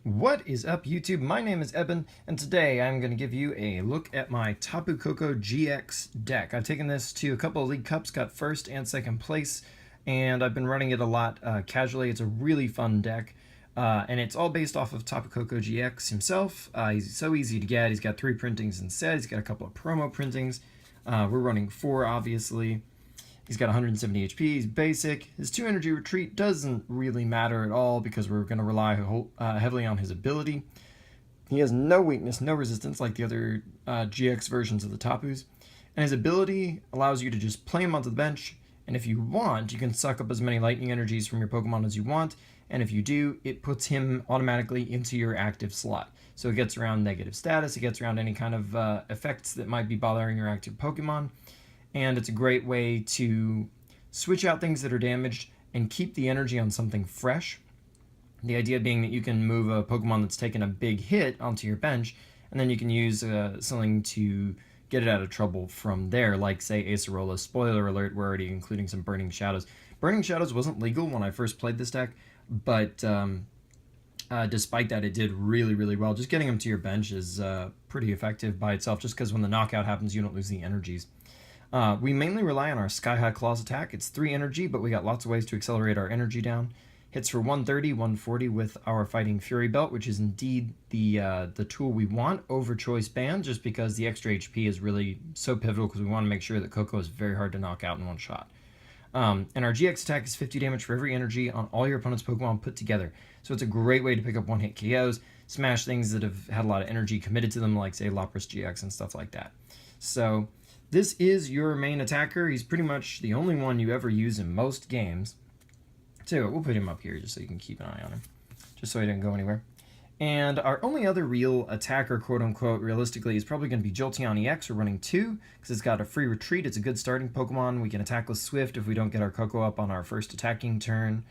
What is up, YouTube? My name is Eben, and today I'm going to give you a look at my Tapu Koko GX deck. I've taken this to a couple of League Cups, got first and second place, and I've been running it a lot casually. It's a really fun deck, and it's all based off of Tapu Koko GX himself. He's so easy to get. He's got 3 printings instead. He's got a couple of promo printings. We're running 4, obviously. He's got 170 HP, he's basic. His 2 energy retreat doesn't really matter at all because we're going to rely heavily on his ability. He has no weakness, no resistance like the other GX versions of the Tapus. And his ability allows you to just play him onto the bench, and if you want, you can suck up as many lightning energies from your Pokemon as you want, and if you do, it puts him automatically into your active slot. So it gets around negative status, it gets around any kind of effects that might be bothering your active Pokemon. And it's a great way to switch out things that are damaged and keep the energy on something fresh. The idea being that you can move a Pokemon that's taken a big hit onto your bench, and then you can use something to get it out of trouble from there, like, say, Acerola. Spoiler alert, we're already including some Burning Shadows. Burning Shadows wasn't legal when I first played this deck, but despite that, it did really, really well. Just getting them to your bench is pretty effective by itself, just because when the knockout happens, you don't lose the energies. We mainly rely on our Sky High Claws attack. It's 3 energy, but we got lots of ways to accelerate our energy down. Hits for 130, 140 with our Fighting Fury Belt, which is indeed the tool we want over Choice Band, just because the extra HP is really so pivotal because we want to make sure that Koko is very hard to knock out in one shot. And our GX attack is 50 damage for every energy on all your opponent's Pokemon put together. So it's a great way to pick up one-hit KOs, smash things that have had a lot of energy committed to them, like, say, Lapras GX and stuff like that. So this is your main attacker. He's pretty much the only one you ever use in most games. So we'll put him up here just so you can keep an eye on him, just so he didn't go anywhere. And our only other real attacker, quote-unquote, realistically, is probably going to be Jolteon EX. We're running 2 because it's got a free retreat. It's a good starting Pokemon. We can attack with Swift if we don't get our Koko up on our first attacking turn.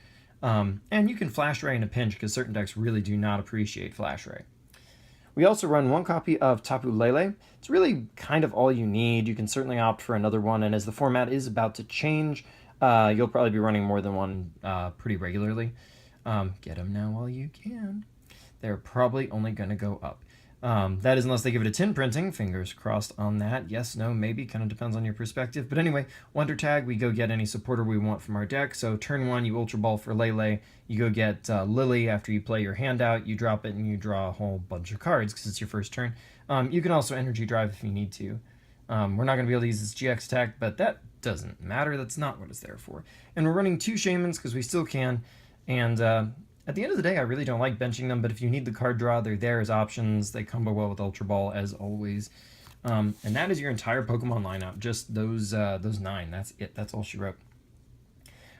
And you can Flash Ray in a pinch because certain decks really do not appreciate Flash Ray. We also run 1 copy of Tapu Lele. It's really kind of all you need. You can certainly opt for another one, and as the format is about to change, you'll probably be running more than one pretty regularly. Get them now while you can. They're probably only going to go up. That is unless they give it a 10 printing. Fingers crossed on that. Yes, no, maybe. Kind of depends on your perspective. But anyway, Wonder Tag, we go get any supporter we want from our deck. So turn 1, you Ultra Ball for Lele. You go get Lily after you play your hand out. You drop it and you draw a whole bunch of cards because it's your first turn. You can also Energy Drive if you need to. We're not going to be able to use this GX attack, but that doesn't matter. That's not what it's there for. And we're running 2 Shamans because we still can. And at the end of the day, I really don't like benching them, but if you need the card draw, they're there as options. They combo well with Ultra Ball, as always. And that is your entire Pokemon lineup, just those 9. That's it. That's all she wrote.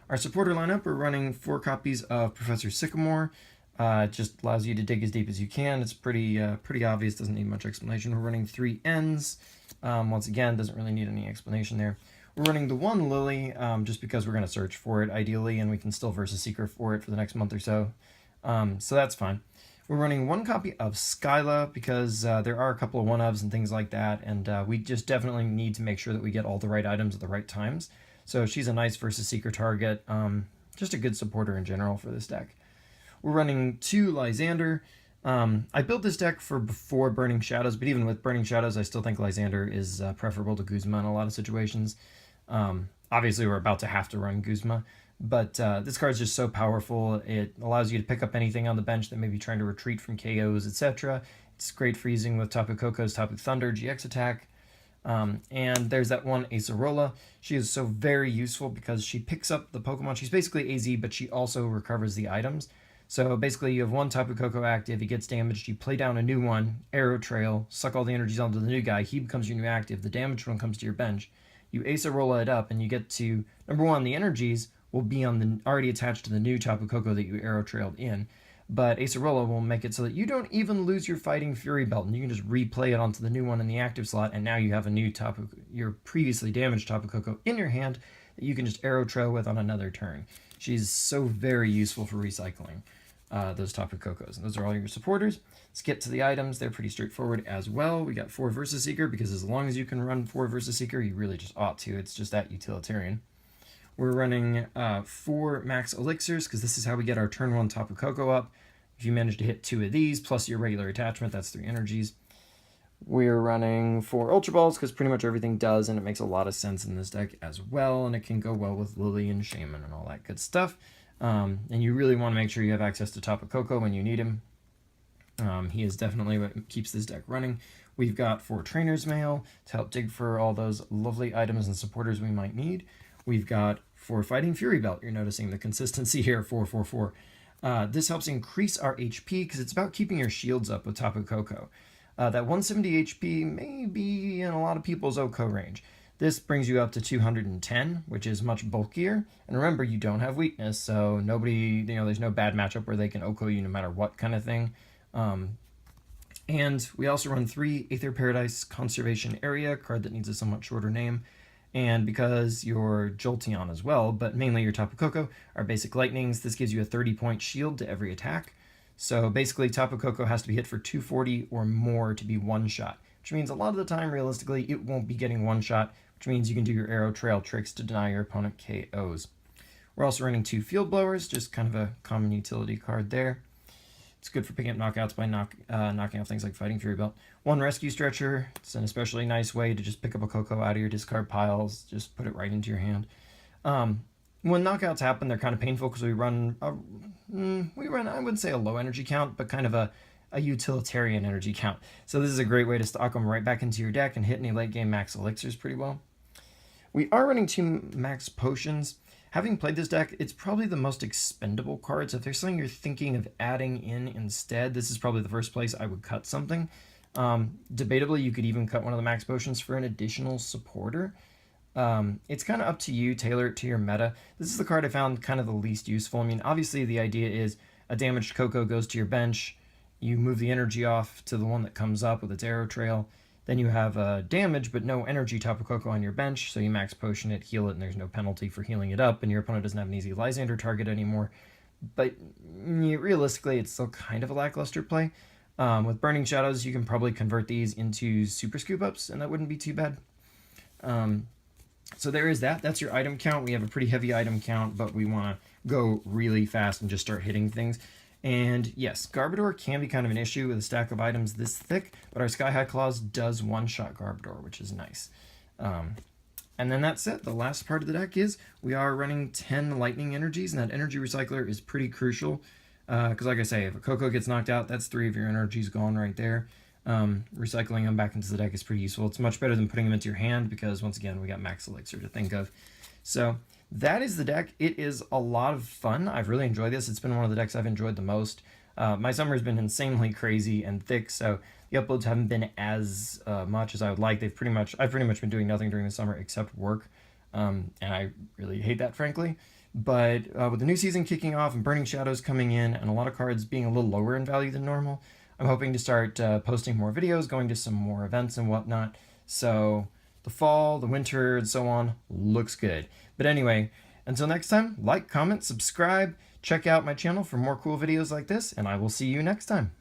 Our supporter lineup, we're running 4 copies of Professor Sycamore. It just allows you to dig as deep as you can. It's pretty obvious, doesn't need much explanation. We're running 3 Ns. Once again, doesn't really need any explanation there. We're running the 1 Lily just because we're going to search for it, ideally, and we can still Versus Seeker for it for the next month or so. So that's fine. We're running 1 copy of Skyla because there are a couple of 1-ofs and things like that, and we just definitely need to make sure that we get all the right items at the right times. So she's a nice Versus Seeker target, just a good supporter in general for this deck. We're running 2 Lysander. I built this deck for before Burning Shadows, but even with Burning Shadows, I still think Lysander is preferable to Guzma in a lot of situations. Obviously, we're about to have to run Guzma, but this card is just so powerful. It allows you to pick up anything on the bench that may be trying to retreat from KOs, etc. It's great for using with Tapu Koko's Tapu Thunder GX attack. And there's that 1 Acerola. She is so very useful because she picks up the Pokemon. She's basically AZ, but she also recovers the items. So basically, you have 1 Tapu Koko active, he gets damaged, you play down a new one, Arrow Trail, suck all the energies onto the new guy, he becomes your new active, the damaged one comes to your bench, you Acerola it up, and you get to, number 1, the energies will be on the already attached to the new Tapu Koko that you Arrow Trailed in, but Acerola will make it so that you don't even lose your Fighting Fury Belt, and you can just replay it onto the new one in the active slot, and now you have a new your previously damaged Tapu Koko in your hand that you can just Arrow Trail with on another turn. She's so very useful for recycling those Tapu Kokos. And those are all your supporters. Let's get to the items. They're pretty straightforward as well. We got 4 Versus Seeker because as long as you can run 4 Versus Seeker, you really just ought to. It's just that utilitarian. We're running 4 Max Elixirs because this is how we get our turn 1 Tapu Koko up. If you manage to hit 2 of these, plus your regular attachment, that's 3 energies. We're running 4 Ultra Balls, because pretty much everything does, and it makes a lot of sense in this deck as well, and it can go well with Lily and Shaman and all that good stuff. And you really want to make sure you have access to Tapu Koko when you need him. He is definitely what keeps this deck running. We've got 4 Trainer's Mail to help dig for all those lovely items and supporters we might need. We've got 4 Fighting Fury Belt. You're noticing the consistency here, 444. This helps increase our HP because it's about keeping your shields up with Tapu Koko. That 170 HP may be in a lot of people's OHKO range. This brings you up to 210, which is much bulkier. And remember, you don't have weakness, so nobody, there's no bad matchup where they can OHKO you no matter what kind of thing. And we also run 3 Aether Paradise Conservation Area, card that needs a somewhat shorter name. And because you're Jolteon as well, but mainly your Tapu Koko, are basic lightnings, this gives you a 30-point shield to every attack. So basically, Tapu Koko has to be hit for 240 or more to be one-shot, which means a lot of the time, realistically, it won't be getting one-shot, which means you can do your arrow trail tricks to deny your opponent KOs. We're also running 2 Field Blowers, just kind of a common utility card there. It's good for picking up knockouts by knocking off things like Fighting Fury Belt. 1 Rescue Stretcher. It's an especially nice way to just pick up a Koko out of your discard piles. Just put it right into your hand. When knockouts happen, they're kind of painful because we run, I wouldn't say a low energy count, but kind of a utilitarian energy count. So this is a great way to stock them right back into your deck and hit any late game max elixirs pretty well. We are running 2 max potions. Having played this deck, it's probably the most expendable card, so if there's something you're thinking of adding in instead, this is probably the first place I would cut something. Debatably, you could even cut one of the max potions for an additional supporter. It's kind of up to you, tailor it to your meta. This is the card I found kind of the least useful. I mean, obviously the idea is a damaged Koko goes to your bench, you move the energy off to the one that comes up with its arrow trail, then you have damage but no energy Tapu Koko on your bench, so you max potion it, heal it, and there's no penalty for healing it up, and your opponent doesn't have an easy Lysander target anymore. But realistically, it's still kind of a lackluster play. With Burning Shadows, you can probably convert these into Super Scoop-Ups, and that wouldn't be too bad. So there is that. That's your item count. We have a pretty heavy item count, but we want to go really fast and just start hitting things. And yes, Garbodor can be kind of an issue with a stack of items this thick, but our Sky High Claws does one-shot Garbodor, which is nice. And then that's it. The last part of the deck is we are running 10 Lightning Energies, and that Energy Recycler is pretty crucial. Because like I say, if a Koko gets knocked out, that's 3 of your energies gone right there. Recycling them back into the deck is pretty useful. It's much better than putting them into your hand because, once again, we got Max Elixir to think of. So that is the deck. It is a lot of fun. I've really enjoyed this. It's been one of the decks I've enjoyed the most. My summer has been insanely crazy and thick, so the uploads haven't been as much as I would like. I've pretty much been doing nothing during the summer except work, and I really hate that, frankly. But with the new season kicking off and Burning Shadows coming in and a lot of cards being a little lower in value than normal, I'm hoping to start posting more videos, going to some more events and whatnot. So the fall, the winter, and so on looks good. But anyway, until next time, like, comment, subscribe, check out my channel for more cool videos like this, and I will see you next time.